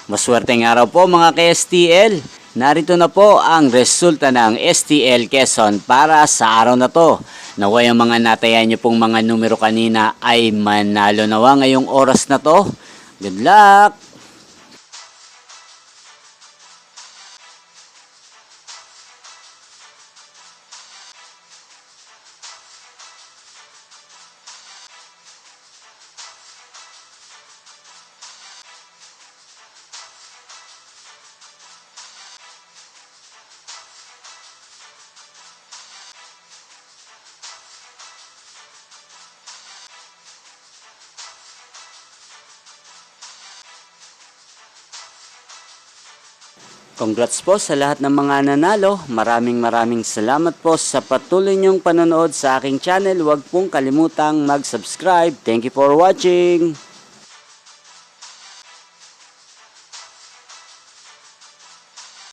Maswerteng araw po mga ka-STL. Narito na po ang resulta ng STL Quezon para sa araw na to. Naway ang mga natayan nyo pong mga numero kanina ay manalo nawa ngayong oras na to. Good luck! Congrats po sa lahat ng mga nanalo. Maraming salamat po sa patuloy niyong panonood sa aking channel. Huwag pong kalimutang mag-subscribe. Thank you for watching.